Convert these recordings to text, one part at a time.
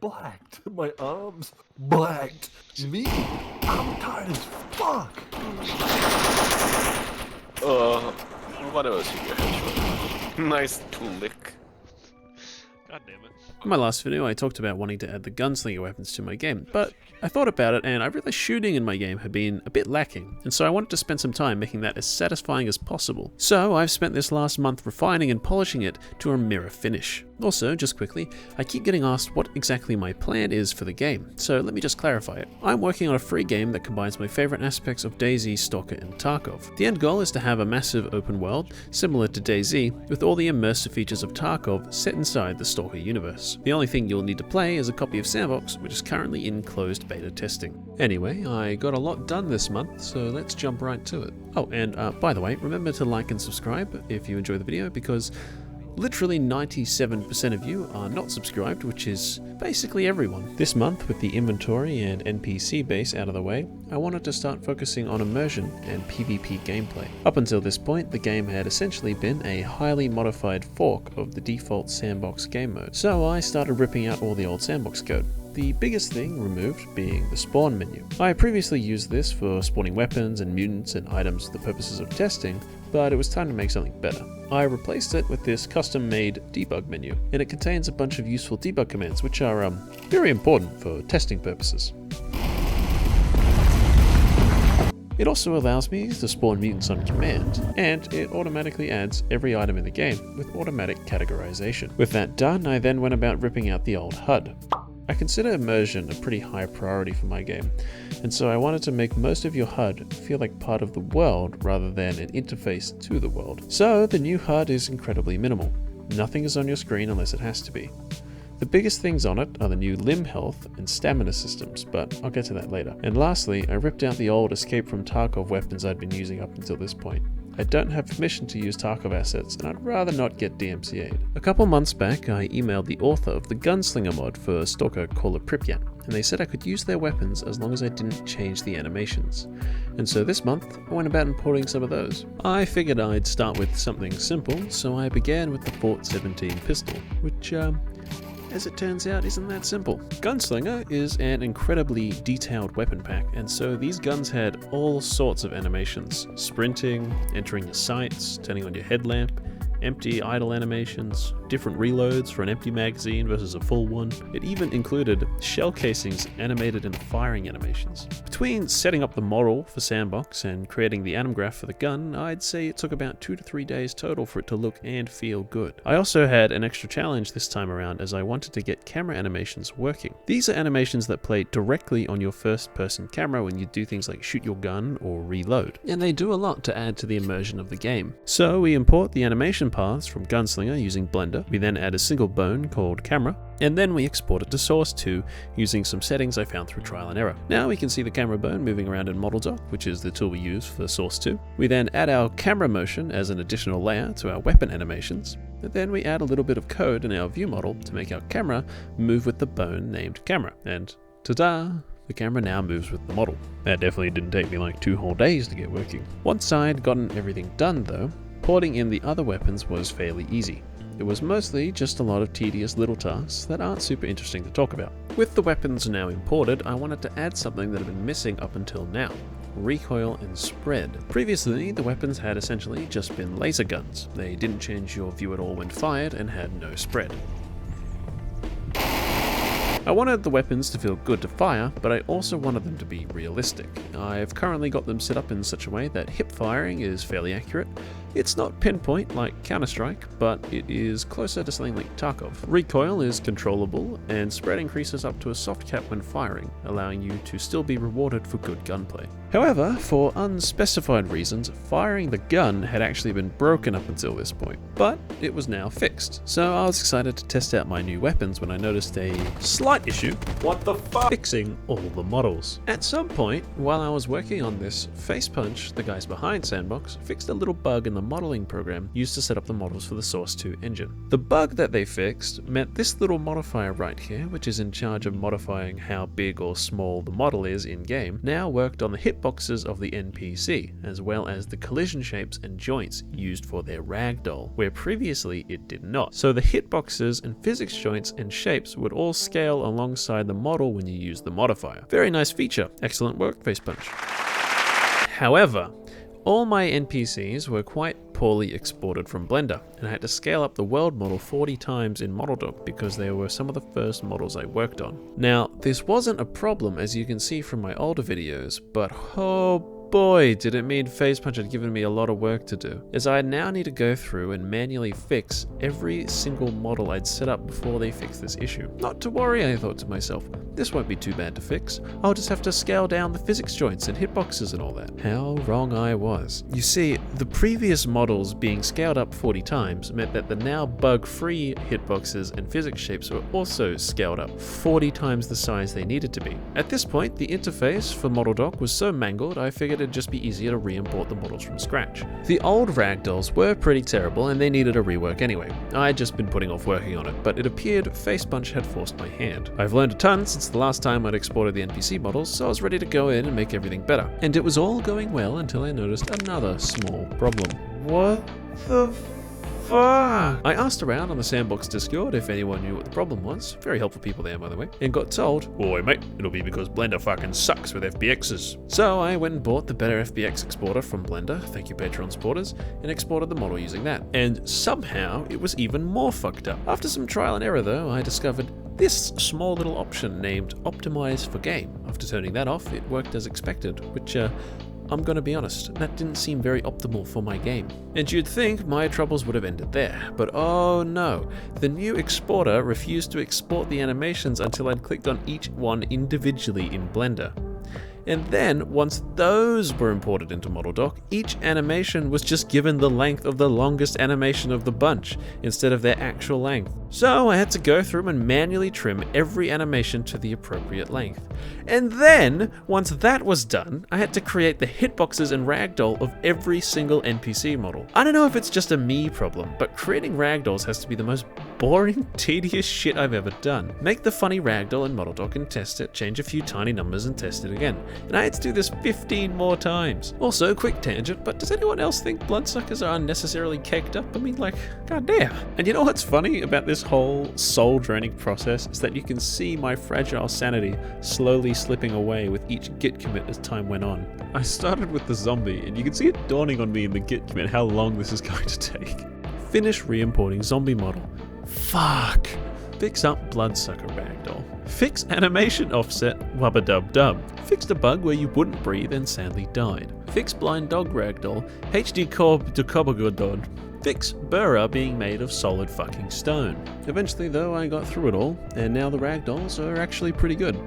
blacked. My arms blacked. Me, I'm tired as fuck. What else you got? Nice to lick. God damn it. In my last video, I talked about wanting to add the Gunslinger weapons to my game, but I thought about it and I realized shooting in my game had been a bit lacking, and so I wanted to spend some time making that as satisfying as possible. So I've spent this last month refining and polishing it to a mirror finish. Also, just quickly, I keep getting asked what exactly my plan is for the game, so let me just clarify it. I'm working on a free game that combines my favorite aspects of DayZ, Stalker, and Tarkov. The end goal is to have a massive open world, similar to DayZ, with all the immersive features of Tarkov set inside the Stalker universe. The only thing you'll need to play is a copy of s&box, which is currently in closed beta testing. Anyway, I got a lot done this month, so let's jump right to it. Oh, and by the way, remember to like and subscribe if you enjoy the video, because literally 97% of you are not subscribed, which is basically everyone. This month, with the inventory and NPC base out of the way, I wanted to start focusing on immersion and PvP gameplay. Up until this point, the game had essentially been a highly modified fork of the default s&box game mode, so I started ripping out all the old s&box code. The biggest thing removed being the spawn menu. I previously used this for spawning weapons and mutants and items for the purposes of testing, but it was time to make something better. I replaced it with this custom-made debug menu, and it contains a bunch of useful debug commands which are very important for testing purposes. It also allows me to spawn mutants on command, and it automatically adds every item in the game with automatic categorization. With that done, I then went about ripping out the old HUD. I consider immersion a pretty high priority for my game, and so I wanted to make most of your HUD feel like part of the world rather than an interface to the world. So the new HUD is incredibly minimal. Nothing is on your screen unless it has to be. The biggest things on it are the new limb health and stamina systems, but I'll get to that later. And lastly, I ripped out the old escape from Tarkov weapons I'd been using up until this point. I don't have permission to use Stalker Assets, and I'd rather not get DMCA'd. A couple months back, I emailed the author of the Gunslinger mod for Stalker called Pripyat, and they said I could use their weapons as long as I didn't change the animations. And so this month, I went about importing some of those. I figured I'd start with something simple, so I began with the Fort 17 pistol, which, as it turns out, isn't that simple. Gunslinger is an incredibly detailed weapon pack, and so these guns had all sorts of animations. Sprinting, entering your sights, turning on your headlamp, empty idle animations, different reloads for an empty magazine versus a full one. It even included shell casings animated in the firing animations. Between setting up the model for s&box and creating the anim graph for the gun, I'd say it took about 2 to 3 days total for it to look and feel good. I also had an extra challenge this time around, as I wanted to get camera animations working. These are animations that play directly on your first person camera when you do things like shoot your gun or reload, and they do a lot to add to the immersion of the game. So we import the animation paths from Gunslinger using Blender. We then add a single bone called camera, and then we export it to Source 2 using some settings I found through trial and error. Now we can see the camera bone moving around in ModelDoc, which is the tool we use for Source 2. We then add our camera motion as an additional layer to our weapon animations, and then we add a little bit of code in our view model to make our camera move with the bone named camera, and ta-da! The camera now moves with the model. That definitely didn't take me like 2 whole days to get working. Once I'd gotten everything done though, porting in the other weapons was fairly easy. It was mostly just a lot of tedious little tasks that aren't super interesting to talk about. With the weapons now imported, I wanted to add something that had been missing up until now: recoil and spread. Previously, the weapons had essentially just been laser guns. They didn't change your view at all when fired and had no spread. I wanted the weapons to feel good to fire, but I also wanted them to be realistic. I've currently got them set up in such a way that hip firing is fairly accurate. It's not pinpoint like Counter-Strike, but it is closer to something like Tarkov. Recoil is controllable, and spread increases up to a soft cap when firing, allowing you to still be rewarded for good gunplay. However, for unspecified reasons, firing the gun had actually been broken up until this point, but it was now fixed. So I was excited to test out my new weapons when I noticed a slight issue. What the fuck? Fixing all the models. At some point, while I was working on this, Face Punch, the guys behind s&box, fixed a little bug in the the modeling program used to set up the models for the Source 2 engine. The bug that they fixed meant this little modifier right here, which is in charge of modifying how big or small the model is in-game, now worked on the hitboxes of the NPC, as well as the collision shapes and joints used for their ragdoll, where previously it did not. So the hitboxes and physics joints and shapes would all scale alongside the model when you use the modifier. Very nice feature. Excellent work, Face Punch. However, all my NPCs were quite poorly exported from Blender, and I had to scale up the world model 40 times in ModelDoc because they were some of the first models I worked on. Now, this wasn't a problem as you can see from my older videos, but oh boy, did it mean Face Punch had given me a lot of work to do, as I now need to go through and manually fix every single model I'd set up before they fixed this issue. Not to worry, I thought to myself, this won't be too bad to fix. I'll just have to scale down the physics joints and hitboxes and all that. How wrong I was. You see, the previous models being scaled up 40 times meant that the now bug-free hitboxes and physics shapes were also scaled up 40 times the size they needed to be. At this point, the interface for ModelDoc was so mangled, I figured it'd just be easier to re-import the models from scratch. The old ragdolls were pretty terrible and they needed a rework anyway. I'd just been putting off working on it, but it appeared Face Punch had forced my hand. I've learned a ton since the last time I'd exported the NPC models, so I was ready to go in and make everything better. And it was all going well until I noticed another small problem. What the fuck? I asked around on the s&box Discord if anyone knew what the problem was. Very helpful people there, by the way. And got told, "Boy, mate, it'll be because Blender fucking sucks with FBXs." So I went and bought the better FBX exporter from Blender, thank you Patreon supporters, and exported the model using that. And somehow it was even more fucked up. After some trial and error though, I discovered this small little option named Optimize for Game. After turning that off, it worked as expected, which I'm gonna be honest, that didn't seem very optimal for my game. And you'd think my troubles would have ended there, but oh no. The new exporter refused to export the animations until I'd clicked on each one individually in Blender. And then, once those were imported into ModelDoc, each animation was just given the length of the longest animation of the bunch, instead of their actual length. So I had to go through and manually trim every animation to the appropriate length. And then, once that was done, I had to create the hitboxes and ragdoll of every single NPC model. I don't know if it's just a me problem, but creating ragdolls has to be the most boring, tedious shit I've ever done. Make the funny ragdoll in ModelDoc and test it, change a few tiny numbers and test it again. And I had to do this 15 more times. Also, quick tangent, but does anyone else think bloodsuckers are unnecessarily caked up? I mean, like, goddamn. And you know what's funny about this whole soul-draining process is that you can see my fragile sanity slowly slipping away with each git commit as time went on. I started with the zombie, and you can see it dawning on me in the git commit how long this is going to take. Finish re-importing zombie model. Fuck. Fix up bloodsucker ragdoll. Fix animation offset wubba-dub-dub. Fixed a bug where you wouldn't breathe and sadly died. Fix blind dog ragdoll. HD corb to cobagodon. Fix Burra being made of solid fucking stone. Eventually though I got through it all, and now the ragdolls are actually pretty good.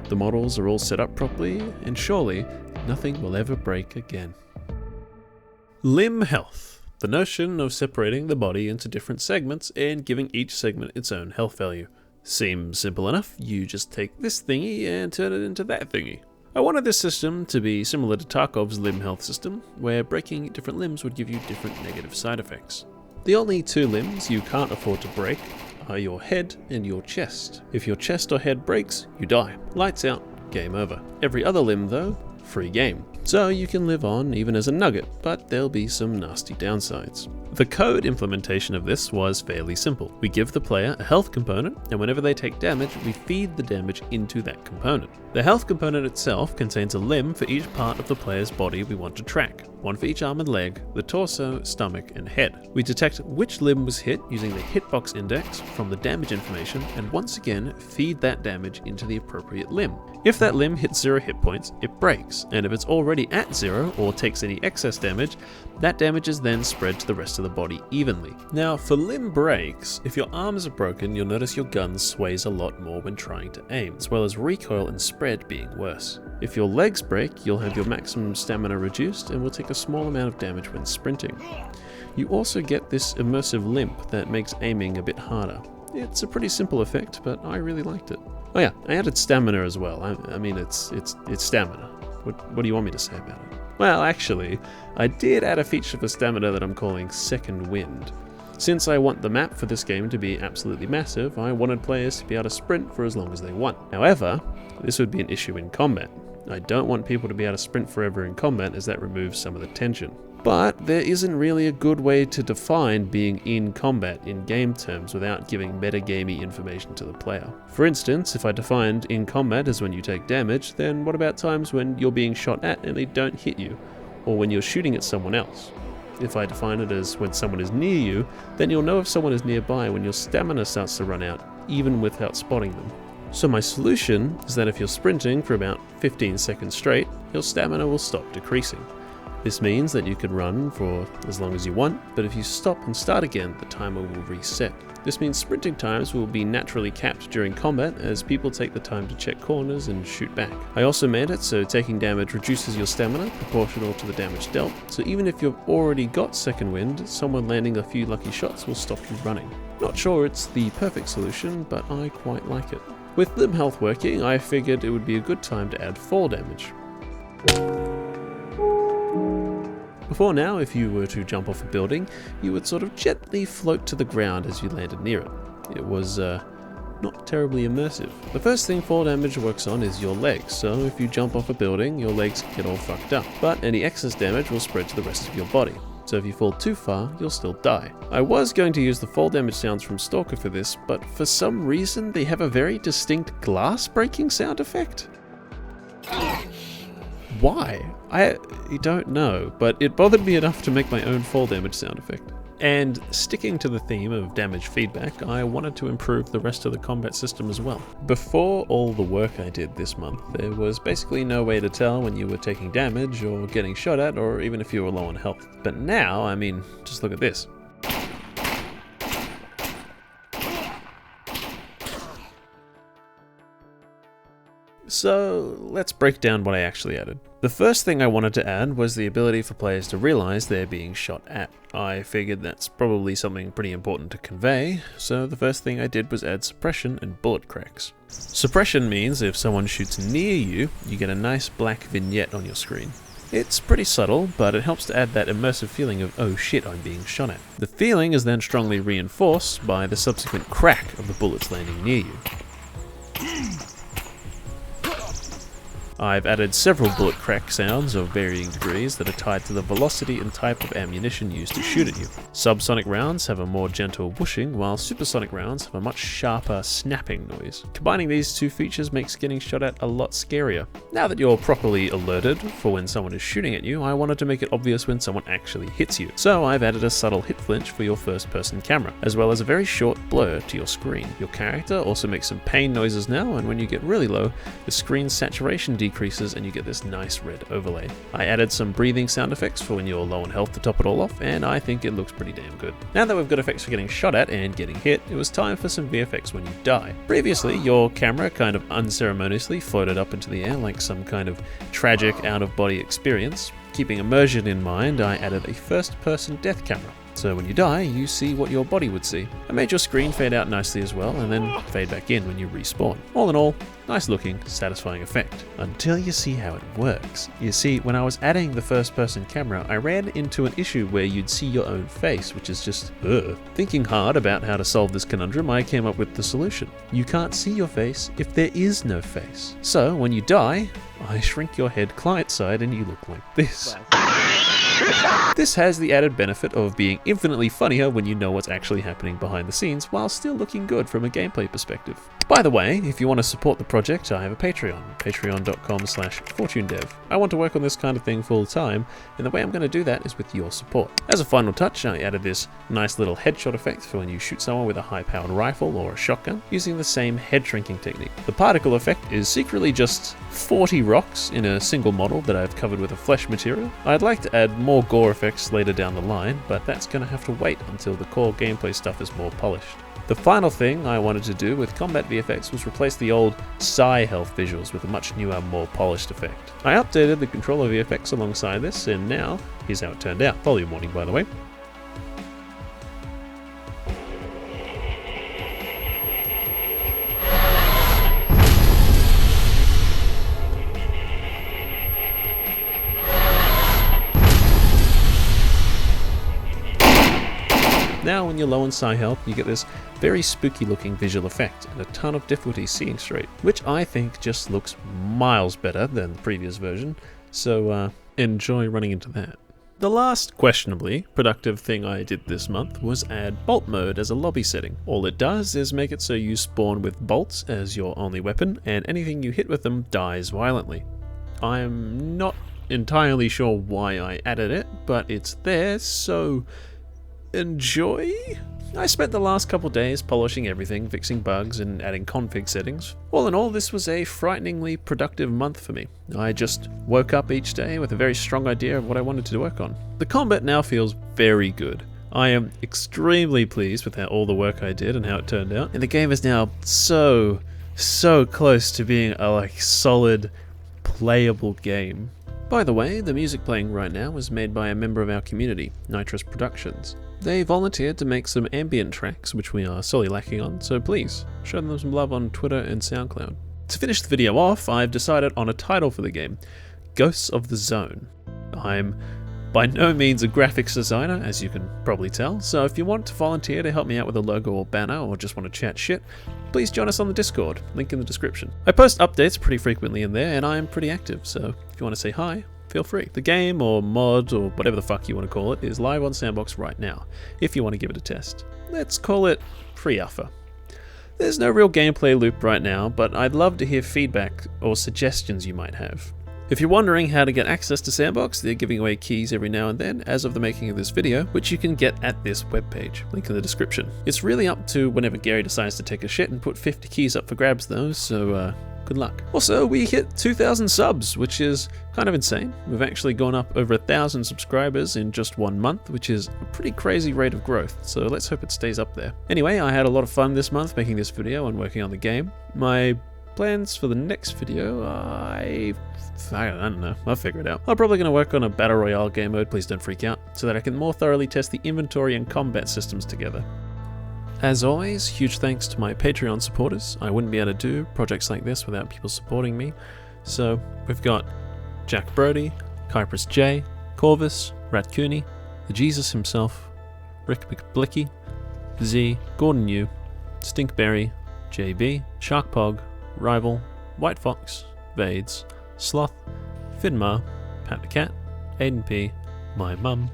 The models are all set up properly, and surely nothing will ever break again. Limb health. The notion of separating the body into different segments and giving each segment its own health value. Seems simple enough, you just take this thingy and turn it into that thingy. I wanted this system to be similar to Tarkov's limb health system, where breaking different limbs would give you different negative side effects. The only two limbs you can't afford to break are your head and your chest. If your chest or head breaks, you die. Lights out, game over. Every other limb though, free game. So you can live on even as a nugget, but there'll be some nasty downsides. The code implementation of this was fairly simple. We give the player a health component, and whenever they take damage, we feed the damage into that component. The health component itself contains a limb for each part of the player's body we want to track. One for each arm and leg, the torso, stomach, and head. We detect which limb was hit using the hitbox index from the damage information, and once again feed that damage into the appropriate limb. If that limb hits 0 hit points, it breaks, and if it's already at 0 or takes any excess damage, that damage is then spread to the rest of the body evenly. Now for limb breaks, if your arms are broken, you'll notice your gun sways a lot more when trying to aim, as well as recoil and spread being worse. If your legs break, you'll have your maximum stamina reduced and will take a small amount of damage when sprinting. You also get this immersive limp that makes aiming a bit harder. It's a pretty simple effect, but I really liked it. Oh yeah, I added stamina as well. I mean, it's stamina. What do you want me to say about it? Well, actually, I did add a feature for stamina that I'm calling Second Wind. Since I want the map for this game to be absolutely massive, I wanted players to be able to sprint for as long as they want. However, this would be an issue in combat. I don't want people to be able to sprint forever in combat, as that removes some of the tension. But there isn't really a good way to define being in combat in game terms without giving metagamey information to the player. For instance, if I defined in combat as when you take damage, then what about times when you're being shot at and they don't hit you, or when you're shooting at someone else? If I define it as when someone is near you, then you'll know if someone is nearby when your stamina starts to run out, even without spotting them. So my solution is that if you're sprinting for about 15 seconds straight, your stamina will stop decreasing. This means that you can run for as long as you want, but if you stop and start again, the timer will reset. This means sprinting times will be naturally capped during combat as people take the time to check corners and shoot back. I also made it so taking damage reduces your stamina proportional to the damage dealt, so even if you've already got second wind, someone landing a few lucky shots will stop you running. Not sure it's the perfect solution, but I quite like it. With limb health working, I figured it would be a good time to add fall damage. Before now, if you were to jump off a building, you would sort of gently float to the ground as you landed near it. It was not terribly immersive. The first thing fall damage works on is your legs, so if you jump off a building, your legs get all fucked up, but any excess damage will spread to the rest of your body. So if you fall too far, you'll still die. I was going to use the fall damage sounds from Stalker for this, but for some reason they have a very distinct glass breaking sound effect. Why? I don't know, but it bothered me enough to make my own fall damage sound effect. And sticking to the theme of damage feedback, I wanted to improve the rest of the combat system as well. Before all the work I did this month, there was basically no way to tell when you were taking damage or getting shot at, or even if you were low on health. But now, I mean, just look at this. So let's break down what I actually added. The first thing I wanted to add was the ability for players to realize they're being shot at. I figured that's probably something pretty important to convey, so the first thing I did was add suppression and bullet cracks. Suppression means if someone shoots near you, you get a nice black vignette on your screen. It's pretty subtle, but it helps to add that immersive feeling of, oh shit, I'm being shot at. The feeling is then strongly reinforced by the subsequent crack of the bullets landing near you. I've added several bullet crack sounds of varying degrees that are tied to the velocity and type of ammunition used to shoot at you. Subsonic rounds have a more gentle whooshing, while supersonic rounds have a much sharper snapping noise. Combining these two features makes getting shot at a lot scarier. Now that you're properly alerted for when someone is shooting at you, I wanted to make it obvious when someone actually hits you. So I've added a subtle hit flinch for your first-person camera, as well as a very short blur to your screen. Your character also makes some pain noises now, and when you get really low, the screen's saturation decreases and you get this nice red overlay. I added some breathing sound effects for when you're low on health to top it all off, and I think it looks pretty damn good. Now that we've got effects for getting shot at and getting hit, it was time for some VFX when you die. Previously, your camera kind of unceremoniously floated up into the air like some kind of tragic out-of-body experience. Keeping immersion in mind, I added a first-person death camera. So when you die, you see what your body would see. I made your screen fade out nicely as well, and then fade back in when you respawn. All in all, nice looking, satisfying effect. Until you see how it works. You see, when I was adding the first person camera, I ran into an issue where you'd see your own face, which is just, ugh. Thinking hard about how to solve this conundrum, I came up with the solution. You can't see your face if there is no face. So when you die, I shrink your head client side and you look like this. This has the added benefit of being infinitely funnier when you know what's actually happening behind the scenes while still looking good from a gameplay perspective. By the way, if you want to support the project, I have a Patreon, patreon.com/fortunedev. I want to work on this kind of thing full time, and the way I'm going to do that is with your support. As a final touch, I added this nice little headshot effect for when you shoot someone with a high-powered rifle or a shotgun, using the same head shrinking technique. The particle effect is secretly just 40 rocks in a single model that I've covered with a flesh material. I'd like to add more gore effects later down the line, but that's going to have to wait until the core gameplay stuff is more polished. The final thing I wanted to do with combat VFX was replace the old Psi health visuals with a much newer, more polished effect. I updated the controller VFX alongside this, and now, here's how it turned out. Volume warning, by the way. now when you're low on psi health, you get this very spooky looking visual effect and a ton of difficulty seeing straight, which I think just looks miles better than the previous version, so enjoy running into that. The last questionably productive thing I did this month was add bolt mode as a lobby setting. All it does is make it so you spawn with bolts as your only weapon, and anything you hit with them dies violently. I'm not entirely sure why I added it, but it's there, so enjoy? I spent the last couple days polishing everything, fixing bugs, and adding config settings. All in all, this was a frighteningly productive month for me. I just woke up each day with a very strong idea of what I wanted to work on. The combat now feels very good. I am extremely pleased with all the work I did and how it turned out, and the game is now so close to being a solid, playable game. By the way, the music playing right now was made by a member of our community, Nightrous Productions. They volunteered to make some ambient tracks, which we are sorely lacking on, so please, show them some love on Twitter and SoundCloud. To finish the video off, I've decided on a title for the game, Ghosts of the Zone. I'm by no means a graphics designer, as you can probably tell, so if you want to volunteer to help me out with a logo or banner, or just want to chat shit, please join us on the Discord, link in the description. I post updates pretty frequently in there, and I am pretty active, so if you want to say hi, feel free. The game, or mod, or whatever the fuck you want to call it, is live on s&box right now, if you want to give it a test. Let's call it pre-alpha. There's no real gameplay loop right now, but I'd love to hear feedback or suggestions you might have. If you're wondering how to get access to s&box, they're giving away keys every now and then as of the making of this video, which you can get at this webpage, link in the description. It's really up to whenever Gary decides to take a shit and put 50 keys up for grabs though, so good luck. Also, we hit 2,000 subs, which is kind of insane. We've actually gone up over 1,000 subscribers in just 1 month, which is a pretty crazy rate of growth, so let's hope it stays up there. Anyway, I had a lot of fun this month making this video and working on the game. My plans for the next video, I don't know, I'll figure it out. I'm probably going to work on a battle royale game mode, please don't freak out, so that I can more thoroughly test the inventory and combat systems together. As always, huge thanks to my Patreon supporters. I wouldn't be able to do projects like this without people supporting me. So we've got Jack Brody, Cypress J, Corvus, Rat Cooney, the Jesus himself, Rick McBlicky, Z, Gordon Yu, Stinkberry, JB, Sharkpog, Rival, White Fox, Vades, Sloth, Finmar, Pat the Cat, Aiden P, my mum,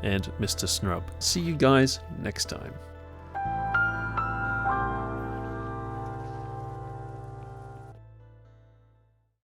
and Mr. Snrub. See you guys next time.